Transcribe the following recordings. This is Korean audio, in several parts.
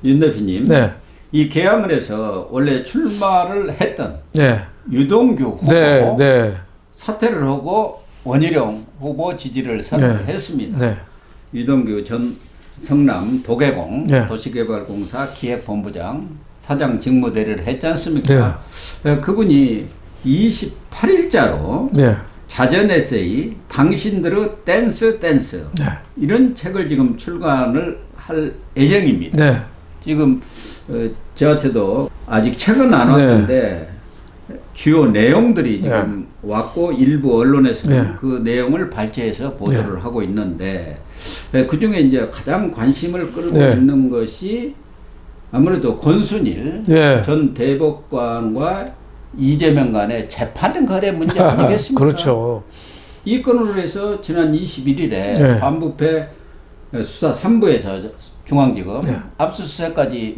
윤 대표님, 네. 이 개항을 해서 원래 출마를 했던 네. 유동규 후보 네. 네. 사퇴를 하고 원희룡 후보 지지를 선언했습니다. 네. 유동규 전 성남 도계공 네. 도시개발공사 기획본부장 사장 직무대리를 했지 않습니까? 그분이 28일자로 네. 자전 에세이 당신들의 댄스 네. 이런 책을 지금 출간을 할 예정입니다. 네. 지금 저한테도 아직 책은 안 왔는데 주요 내용들이 지금 왔고 일부 언론에서는 그 내용을 발췌해서 보도를 하고 있는데 그 중에 이제 가장 관심을 끌고 있는 것이 아무래도 권순일 전 대법관과 이재명 간의 재판 거래 문제 아니겠습니까? 그렇죠. 이 건으로 해서 지난 21일에 반부패 수사 3부에서 중앙지검 압수수색까지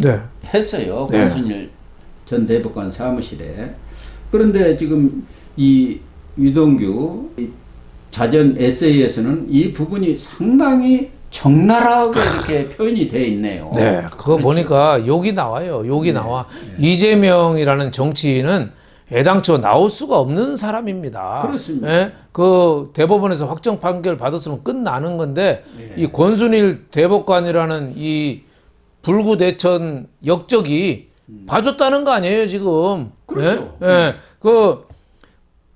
했어요. 권순일 전 대법관 사무실에. 그런데 지금 이 유동규 자전 에세이에서는 이 부분이 상당히 적나라하게 이렇게 표현이 되어 있네요. 네, 그거 그렇죠. 보니까 욕이 나와요. 욕이 나와. 이재명이라는 정치인은 애당초 나올 수가 없는 사람입니다. 그렇습니다. 예? 그 대법원에서 확정 판결 받았으면 끝나는 건데 이 권순일 대법관이라는 이 불구대천 역적이 봐줬다는 거 아니에요 지금? 그렇죠. 예? 그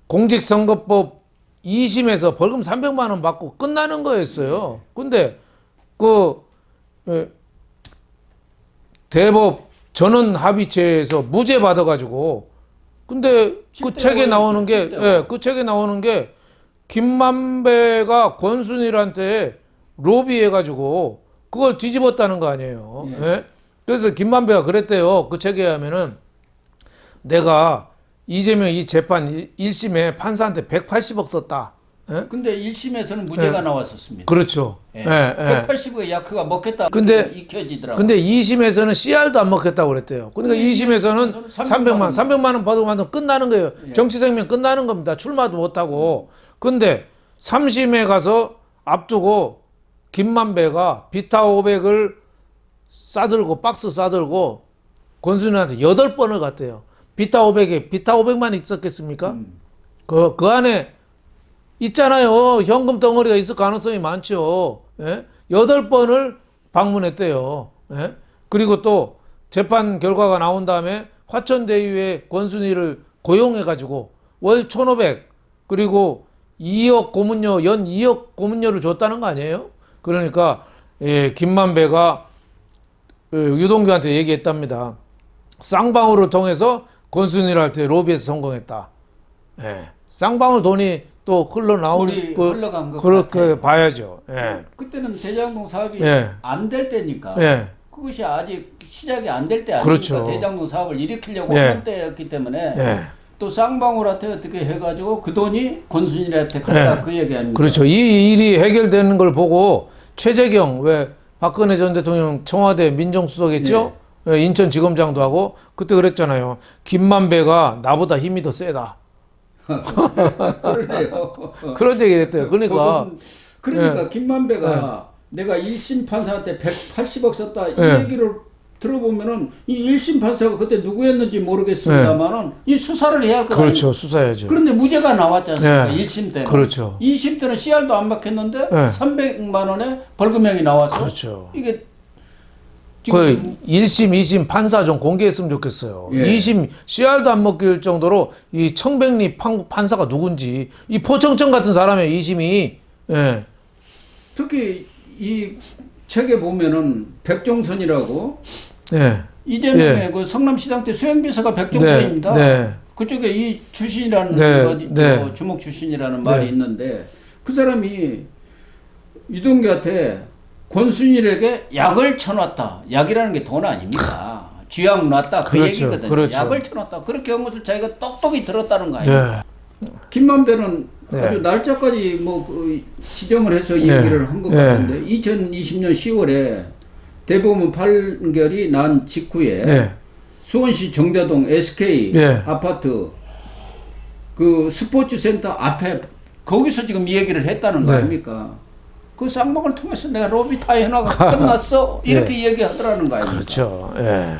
공직선거법 2심에서 벌금 300만 원 받고 끝나는 거였어요. 근데 그 대법 전원 합의체에서 무죄 받아가지고 근데 그 책에 나오는 게 그 책에 나오는 게 김만배가 권순일한테 로비해가지고 그걸 뒤집었다는 거 아니에요. 그래서 김만배가 그랬대요. 그 책에 하면은 내가 이재명 이 재판 1심에 판사한테 180억 썼다. 근데 1심에서는 무죄가 나왔었습니다. 그렇죠. 180억의 야크가 먹겠다. 근데 익혀지더라고요. 근데 2심에서는 씨알도 안 먹겠다고 그랬대요. 그러니까 2심에서는 300만 원 받으면 끝나는 거예요. 정치 생명 끝나는 겁니다. 출마도 못 하고. 근데 3심에 가서 앞두고 김만배가 비타 500을 싸들고 박스 싸들고 권순일한테 8번을 갔대요. 비타 500에 비타 500만 있었겠습니까? 그 안에 있잖아요. 현금 덩어리가 있을 가능성이 많죠. 8번을 방문했대요. 그리고 또 재판 결과가 나온 다음에 화천대유에 권순일을 고용해가지고 월 1,500 그리고 2억 고문료 연 2억 고문료를 줬다는 거 아니에요? 그러니까 김만배가 유동규한테 얘기했답니다. 쌍방울을 통해서 권순일한테 로비에서 성공했다. 쌍방울 돈이 또 흘러나오니 흘러간 것 그렇게 같아요. 봐야죠. 그때는 대장동 사업이 안 될 때니까 그것이 아직 시작이 안 될 때 아닙니까? 그렇죠. 대장동 사업을 일으키려고 하는 때였기 때문에 또 쌍방울한테 어떻게 해가지고 그 돈이 권순일한테 갔다 그 얘기 아닙니까? 그렇죠. 이 일이 해결되는 걸 보고 최재경 왜 박근혜 전 대통령 청와대 민정수석했죠? 인천지검장도 하고 그때 그랬잖아요. 김만배가 나보다 힘이 더 세다. 그러네요. 그런 얘기를 했대요. 그러니까 김만배가 내가 1심 판사한테 180억 썼다 이 얘기를 들어보면은 이 1심 판사가 그때 누구였는지 모르겠습니다만은 이 수사를 해야 할 거 아니에요. 그렇죠. 수사해야죠. 그런데 무죄가 나왔지 않습니까? 1심 때는. 그렇죠. 2심 때는 씨알도 안 막혔는데 300만 원의 벌금형이 나와서 그렇죠. 이게 그 1심, 2심 판사 좀 공개했으면 좋겠어요. 2심 씨알도 안 먹힐 정도로 이 청백리 판사가 누군지 이 포청천 같은 사람의 2심이 특히 이 책에 보면은 백종선이라고 네. 이재명의 그 성남시장 때 수행비서가 백종선입니다. 그쪽에 이 출신이라는 주목 출신이라는 말이 있는데 그 사람이 유동규한테 권순일에게 약을 쳐놨다. 약이라는 게 돈 아닙니까? 쥐약 놨다. 그 얘기거든요. 그렇죠. 약을 쳐놨다. 그렇게 한 것을 자기가 똑똑히 들었다는 거 아니에요? 김만배는 아주 날짜까지 그 지정을 해서 얘기를 한 것 같은데 2020년 10월에 대법원 판결이 난 직후에 수원시 정자동 SK 아파트 그 스포츠센터 앞에 거기서 지금 이 얘기를 했다는 거 아닙니까? 그 쌍방을 통해서 내가 로비 다 해나가 끝났어 이렇게 얘기하더라는 거 아닙니까? 그렇죠. 예.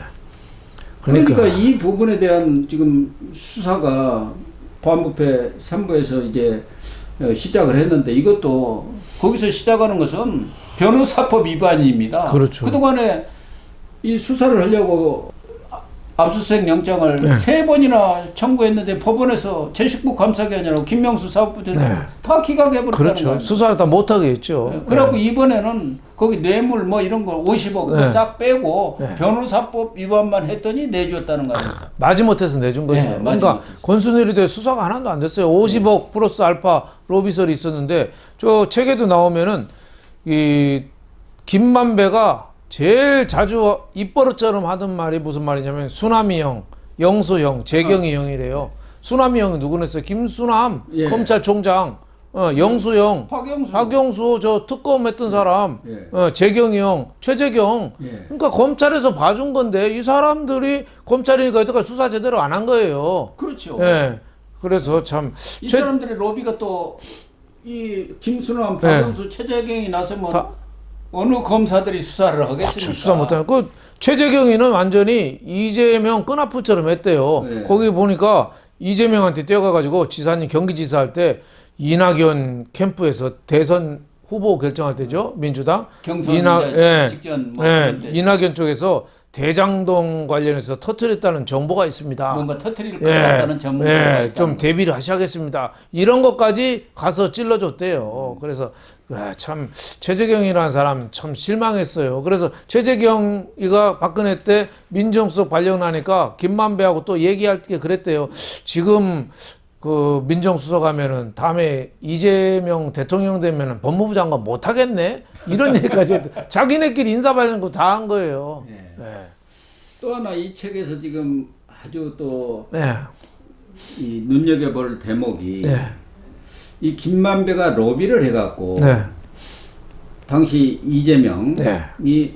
그러니까 이 부분에 대한 지금 수사가 보안부패 3부에서 이제 시작을 했는데 이것도 거기서 시작하는 것은 변호사법 위반입니다. 그렇죠. 그동안에 이 수사를 하려고 압수수색 영장을 3번이나 청구했는데 법원에서 제19 감사기관이라고 김명수 사법부대장 다 기각해버렸다는 그렇죠. 거예요. 수사를 다 못하게 했죠. 그래갖고 이번에는 거기 뇌물 뭐 이런 거 50억 그거 싹 빼고 변호사법 위반만 했더니 내줬다는 거예요. 마지못해서 내준 거죠. 네, 그러니까 권순일에 대해 수사가 하나도 안 됐어요. 50억 플러스 알파 로비설이 있었는데 저 책에도 나오면은 이 김만배가 제일 자주 입버릇처럼 하던 말이 무슨 말이냐면 수남이 형, 영수 형, 재경이 형이래요. 수남이 형이 누구랬어요? 김수남 검찰총장, 영수 형, 박영수 저 특검 했던 사람, 재경이 형, 최재경. 그러니까 검찰에서 봐준 건데 이 사람들이 검찰이니까 여태까지 수사 제대로 안 한 거예요. 그렇죠. 예. 그래서 참 이 사람들의 로비가 또 이 김수남, 박영수, 최재경이 나서면 어느 검사들이 수사를 하겠습니까? 그렇죠. 수사 못하는. 그 최재경이는 완전히 이재명 끈아풀처럼 했대요. 거기 보니까 이재명한테 뛰어가가지고 지사님 경기지사 할 때 이낙연 캠프에서 대선 후보 결정할 때죠. 민주당. 경선 직전 뭐 이낙연 쪽에서 대장동 관련해서 터뜨렸다는 정보가 있습니다. 뭔가 터뜨릴 것 같다는 전문가가 좀 대비를 하셔야겠습니다. 이런 것까지 가서 찔러줬대요. 그래서 참 최재경이라는 사람 참 실망했어요. 그래서 최재경이가 박근혜 때 민정수석 발령나니까 김만배하고 또 얘기할 때 그랬대요. 지금 그 민정수석 하면은 다음에 이재명 대통령 되면은 법무부 장관 못 하겠네? 이런 얘기까지 했대. 자기네끼리 인사발령도 다 한 거예요. 또 하나 이 책에서 지금 아주 또 이 눈여겨볼 대목이 이 김만배가 로비를 해갖고 당시 이재명이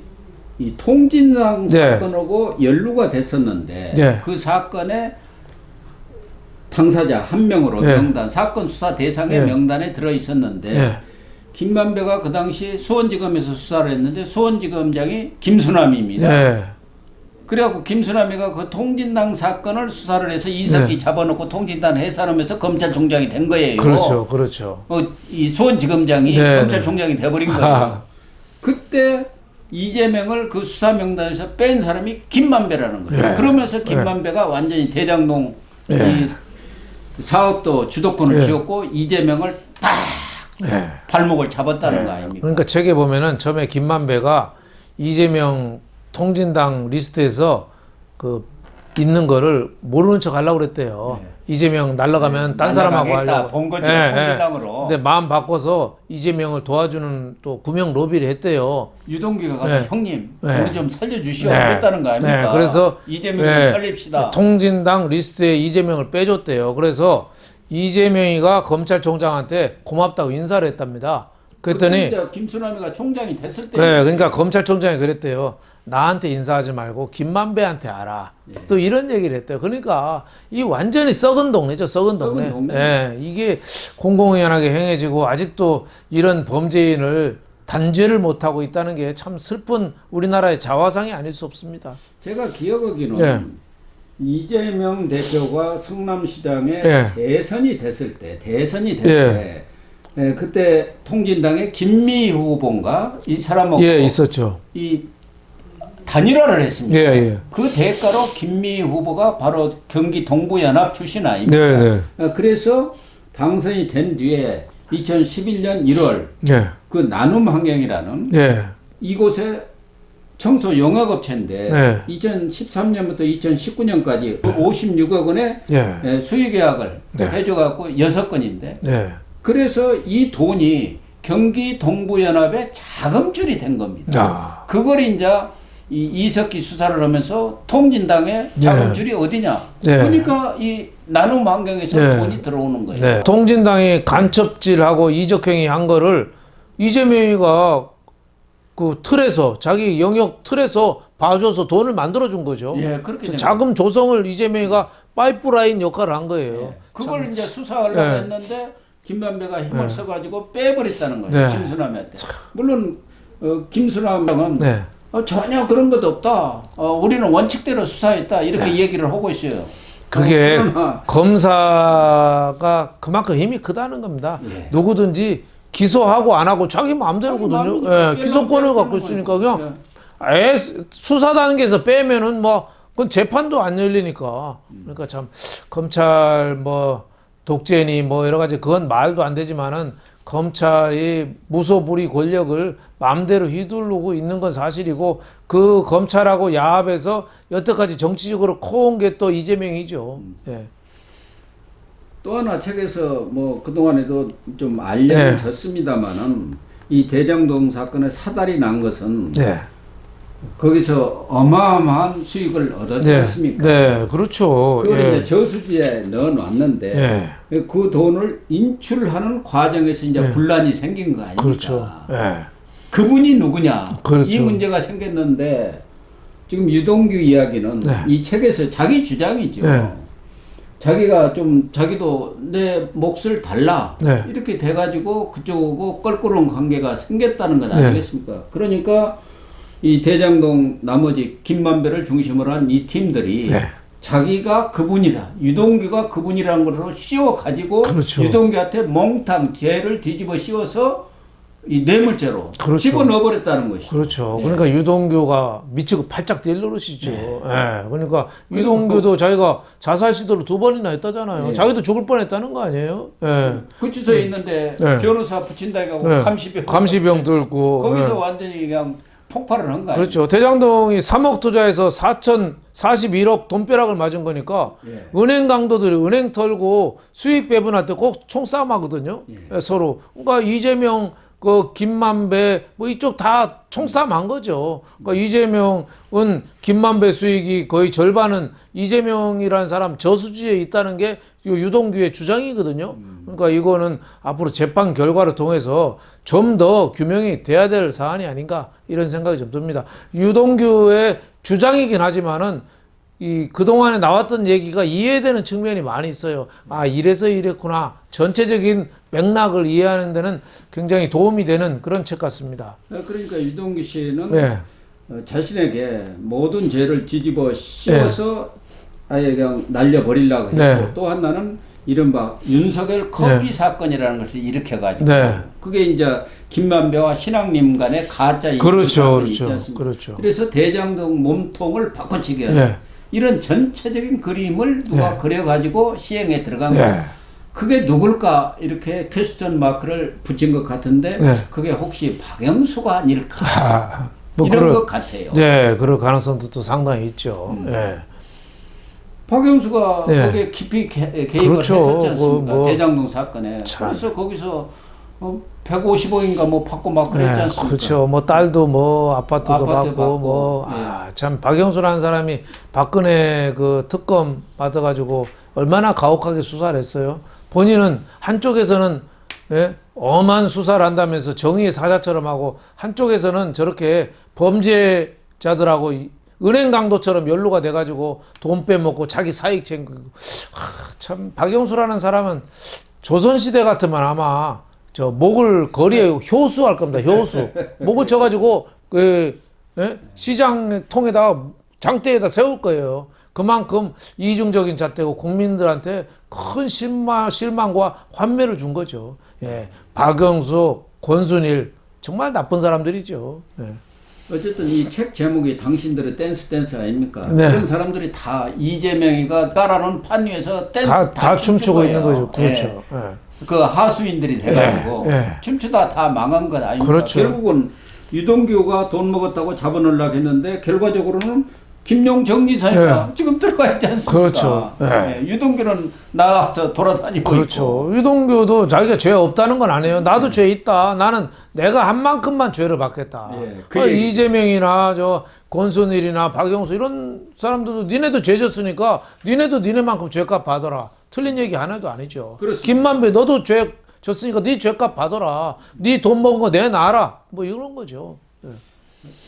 이 통진당 사건하고 연루가 됐었는데 그 사건에 당사자 한 명으로 명단 사건 수사 대상의 명단에 들어 있었는데 김만배가 그 당시 수원지검에서 수사를 했는데 수원지검장이 김수남입니다. 그래갖고 김수남이가 그 통진당 사건을 수사를 해서 이석기 잡아놓고 통진당 해산하면서 검찰총장이 된 거예요. 그렇죠, 그렇죠. 이 수원지검장이 검찰총장이 돼버린 거예요. 그때 이재명을 그 수사 명단에서 뺀 사람이 김만배라는 거예요. 그러면서 김만배가 완전히 대장동 이 사업도 주도권을 쥐었고 이재명을 딱 발목을 잡았다는 거 아닙니까? 그러니까 책에 보면은 처음에 김만배가 이재명 통진당 리스트에서 그 있는 거를 모르는 척 하려고 그랬대요. 이재명 날라가면 딴 사람하고 하려고. 본 거죠, 통진당으로. 근데 마음 바꿔서 이재명을 도와주는 또 구명 로비를 했대요. 유동규가 가서 형님 우리 좀 살려주시오 그랬다는 거 아닙니까? 그래서 이재명 좀 살립시다. 통진당 리스트에 이재명을 빼줬대요. 그래서 이재명이가 검찰총장한테 고맙다고 인사를 했답니다. 그랬더니 김수남이가 총장이 됐을 때 그러니까 검찰총장이 그랬대요. 나한테 인사하지 말고 김만배한테 알아. 또 이런 얘기를 했대요. 그러니까 이 완전히 썩은 동네죠. 썩은 동네. 이게 공공연하게 행해지고 아직도 이런 범죄인을 단죄를 못하고 있다는 게 참 슬픈 우리나라의 자화상이 아닐 수 없습니다. 제가 기억하기로는 이재명 대표가 성남시장에 대선이 됐을 때 그때 통진당의 김미 후보인가 이 사람하고 있었죠. 이 단일화를 했습니다. 그 대가로 김미 후보가 바로 경기 동부연합 출신 아닙니까? 그래서 당선이 된 뒤에 2011년 1월 그 나눔 환경이라는 이곳에 청소 용역업체인데 2013년부터 2019년까지 56억 원의 수의계약을 해줘갖고 6건인데 그래서 이 돈이 경기 동부연합의 자금줄이 된 겁니다. 그걸 이제 이 이석기 수사를 하면서 통진당의 자금줄이 어디냐? 그러니까 이 나눔 환경에서 돈이 들어오는 거예요. 통진당이 간첩질하고 이적행위 한 거를 이재명이가 그 틀에서 자기 영역 틀에서 봐줘서 돈을 만들어준 거죠. 그렇게 자금 조성을 이재명이가 파이프라인 역할을 한 거예요. 그걸 이제 수사하려고 했는데 김만배가 힘을 써가지고 빼버렸다는 거죠. 네. 김수남한테. 물론 김수남은 네. 전혀 그런 것도 없다. 우리는 원칙대로 수사했다. 이렇게 얘기를 하고 있어요. 그게 그러나 검사가 그만큼 힘이 크다는 겁니다. 예. 누구든지 기소하고 안 하고 자기 마음대로거든요. 예, 기소권을 갖고 있으니까 그냥 수사 단계에서 빼면은 뭐 그건 재판도 안 열리니까. 그러니까 참 검찰 뭐 독재니 뭐 여러 가지 그건 말도 안 되지만은 검찰이 무소불위 권력을 마음대로 휘두르고 있는 건 사실이고 그 검찰하고 야합해서 여태까지 정치적으로 커온 게 또 이재명이죠. 예. 또 하나 책에서 뭐 그동안에도 좀 알려졌습니다만은 이 대장동 사건의 사달이 난 것은 네. 거기서 어마어마한 수익을 얻었지 네. 않습니까? 네, 그렇죠. 그걸 예. 이제 저수지에 넣어놨는데 그 돈을 인출하는 과정에서 이제 분란이 생긴 거 아닙니까? 그렇죠. 예. 그분이 누구냐? 그렇죠. 이 문제가 생겼는데 지금 유동규 이야기는 이 책에서 자기 주장이죠. 자기가 좀 자기도 내 몫을 달라 이렇게 돼가지고 그쪽하고 껄끄러운 관계가 생겼다는 것 아니겠습니까? 그러니까 이 대장동 나머지 김만배를 중심으로 한 이 팀들이 자기가 그분이라 유동규가 그분이라는 걸로 씌워가지고 그렇죠. 유동규한테 몽탕 죄를 뒤집어 씌워서 이 뇌물죄로 그렇죠. 집어넣어버렸다는 것이죠. 그렇죠. 그러니까 유동규가 미치고 팔짝 뛸 노릇이죠. 예. 그러니까 유동규도 자기가 자살 시도를 2번이나 했다잖아요. 자기도 죽을 뻔했다는 거 아니에요? 예. 구치소에 있는데 변호사 붙인다고 감시병 들고 거기서 완전히 그냥 폭발을 한 거 아니에요? 그렇죠. 대장동이 3억 투자해서 4,041억 돈벼락을 맞은 거니까 은행 강도들이 은행 털고 수익 배분할 때 꼭 총싸움 하거든요. 서로. 그러니까 이재명, 그 김만배 뭐 이쪽 다 총싸움 한 거죠. 그러니까 이재명은 김만배 수익이 거의 절반은 이재명이라는 사람 저수지에 있다는 게 유동규의 주장이거든요. 그러니까 이거는 앞으로 재판 결과를 통해서 좀 더 규명이 돼야 될 사안이 아닌가 이런 생각이 좀 듭니다. 유동규의 주장이긴 하지만은 이 그동안에 나왔던 얘기가 이해되는 측면이 많이 있어요. 아, 이래서 이랬구나. 전체적인 맥락을 이해하는 데는 굉장히 도움이 되는 그런 책 같습니다. 그러니까 유동규 씨는 자신에게 모든 죄를 뒤집어 씌워서 아예 그냥 날려버리려고 했고 또 하나는 이른바 윤석열 커피 사건이라는 것을 일으켜가지고 그게 이제 김만배와 신앙님 간의 가짜 그렇죠. 있지 않습니까? 그렇죠. 그래서 대장동 몸통을 바꿔치기 하는 이런 전체적인 그림을 누가 그려가지고 시행에 들어간 거예요. 그게 누굴까 이렇게 퀘스천 마크를 붙인 것 같은데 그게 혹시 박영수가 아닐까 뭐 이런 것 같아요. 네, 그럴 가능성도 또 상당히 있죠. 박영수가 거기에 깊이 개입을 했었지 않습니까? 뭐 대장동 사건에. 그래서 거기서 150억인가 뭐 받고 막 그랬지 않습니까? 그렇죠. 뭐 딸도 뭐 아파트도 받고 뭐 참 박영수라는 사람이 박근혜 그 특검 받아가지고 얼마나 가혹하게 수사를 했어요. 본인은 한쪽에서는 엄한 수사를 한다면서 정의의 사자처럼 하고 한쪽에서는 저렇게 범죄자들하고 은행 강도처럼 연루가 돼가지고 돈 빼먹고 자기 사익 챙기고 참 박영수라는 사람은 조선시대 같으면 아마 저 목을 거리에 효수할 겁니다. 효수 목을 쳐가지고 시장 통에다가 장대에다 세울 거예요. 그만큼 이중적인 잣대고 국민들한테 큰 실망과 환멸을 준 거죠. 박영수, 권순일 정말 나쁜 사람들이죠. 어쨌든 이 책 제목이 당신들의 댄스 아닙니까? 그런 사람들이 다 이재명이가 따라놓은 판 위에서 댄스 다 춤추고 있는 거죠. 그렇죠. 그 하수인들이 돼가지고 춤추다 다 망한 건 아닙니까? 그렇죠. 결국은 유동규가 돈 먹었다고 잡아놓으려고 했는데 결과적으로는 김용정 지사가 지금 들어가 있지 않습니까? 그렇죠. 유동규는 나가서 돌아다니고 그렇죠. 있고. 유동규도 자기가 죄 없다는 건 아니에요. 나도 죄 있다. 나는 내가 한 만큼만 죄를 받겠다. 이재명이나 저 권순일이나 박영수 이런 사람들도 니네도 죄 졌으니까 니네도 니네만큼 죄값 받아라. 틀린 얘기 하나도 아니죠. 그렇습니다. 김만배 너도 죄 졌으니까 네 죄값 받아라. 네 돈 먹은 거 내놔라. 뭐 이런 거죠.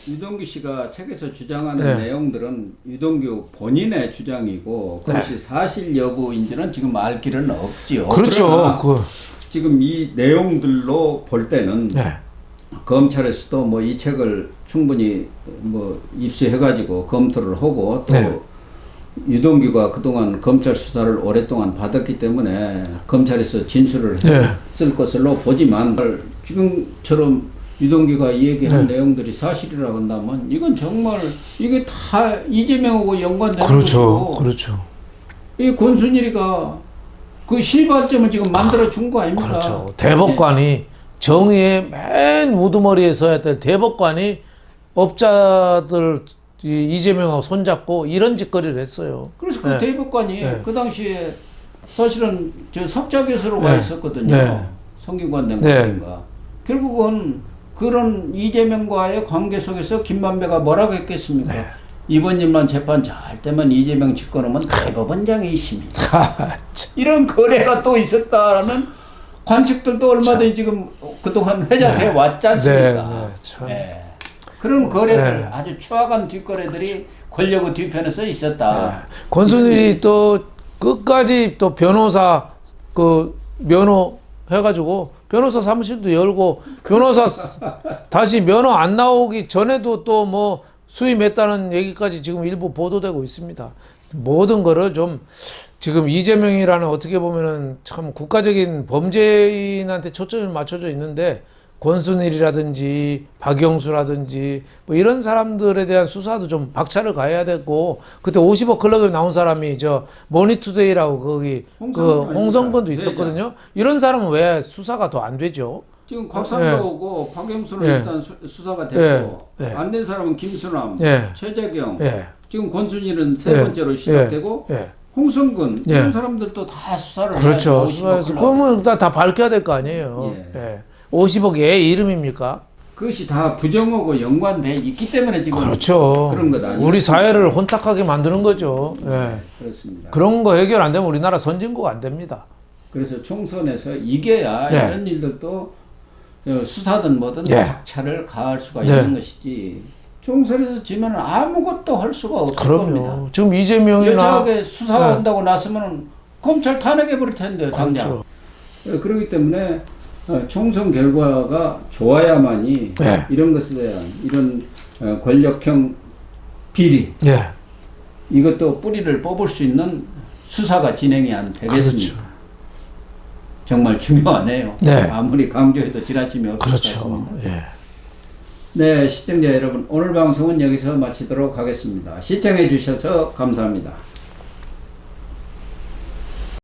유동규 씨가 책에서 주장하는 내용들은 유동규 본인의 주장이고 그것이 사실 여부인지는 지금 알 길은 없지요. 그렇죠. 지금 이 내용들로 볼 때는 네. 검찰에서도 뭐 이 책을 충분히 뭐 입수해가지고 검토를 하고 또 네. 유동규가 그동안 검찰 수사를 오랫동안 받았기 때문에 검찰에서 진술을 네. 했을 것으로 보지만 지금처럼 유동규가 얘기한 네. 내용들이 사실이라고 한다면 이건 정말 이게 다 이재명하고 연관되는 그렇죠. 것이고 그렇죠. 이 권순일이가 그 시발점을 지금 만들어 준 거 아닙니까? 그렇죠. 대법관이 정의의 맨 우두머리에 서야 될 대법관이 업자들 이재명하고 손잡고 이런 짓거리를 했어요. 그래서 그 네. 대법관이 네. 그 당시에 사실은 저 석자 교수로 가 네. 있었거든요. 네. 성균관 네. 대법관인가. 결국은 그런 이재명과의 관계 속에서 김만배가 뭐라고 했겠습니까? 네. 이번 일만 재판 잘 되면 이재명 집권하면 대법원장이 있습니다. 참. 이런 거래가 또 있었다는 관측들도 얼마든지 지금 그동안 회자돼 왔지 않습니까? 네, 참. 네. 그런 거래들, 네. 아주 추악한 뒷거래들이 권력의 뒤편에서 있었다. 권순일이 또 끝까지 또 변호사 그 면허 해가지고 변호사 사무실도 열고 변호사 다시 면허 안 나오기 전에도 또 뭐 수임했다는 얘기까지 지금 일부 보도되고 있습니다. 모든 거를 좀 지금 이재명이라는 어떻게 보면은 참 국가적인 범죄인한테 초점이 맞춰져 있는데 권순일이라든지 박영수라든지 뭐 이런 사람들에 대한 수사도 좀 박차를 가해야 되고 그때 50억 클럽에 나온 사람이 저 머니투데이라고 거기 그 홍성근도 있었거든요. 이런 사람은 왜 수사가 더 안 되죠? 지금 곽상도하고 박영수는 예. 일단 수사가 됐고 예. 예. 안 된 사람은 김수남, 예. 최재경, 예. 지금 권순일은 세 예. 번째로 시작되고 예. 홍성근 예. 이런 사람들도 다 수사를 그렇죠. 해야죠. 50억 수사해서 클럽. 그러면 다 밝혀야 될 거 아니에요. 예. 예. 50억 애 이름입니까? 그것이 다 부정하고 연관돼 있기 때문에 지금 그렇죠. 그런 것 아니에요? 우리 사회를 혼탁하게 만드는 거죠. 예. 그렇습니다. 그런 거 해결 안 되면 우리나라 선진국 안 됩니다. 그래서 총선에서 이겨야 예. 이런 일들도 수사든 뭐든 예. 박차를 가할 수가 네. 있는 것이지 총선에서 지면 아무것도 할 수가 없을 겁니다. 그럼요. 지금 이재명이나 여차하게 수사한다고 나서면 검찰 탄핵해 버릴 텐데요, 당장. 그렇죠. 그렇기 때문에 총선 결과가 좋아야만이 네. 이런 것에 대한 이런 권력형 비리 예. 이것도 뿌리를 뽑을 수 있는 수사가 진행이 안 되겠습니까? 그렇죠. 정말 중요하네요. 네. 아무리 강조해도 지나침이 없을 것 그렇죠. 같습니다. 예. 네, 시청자 여러분, 오늘 방송은 여기서 마치도록 하겠습니다. 시청해 주셔서 감사합니다.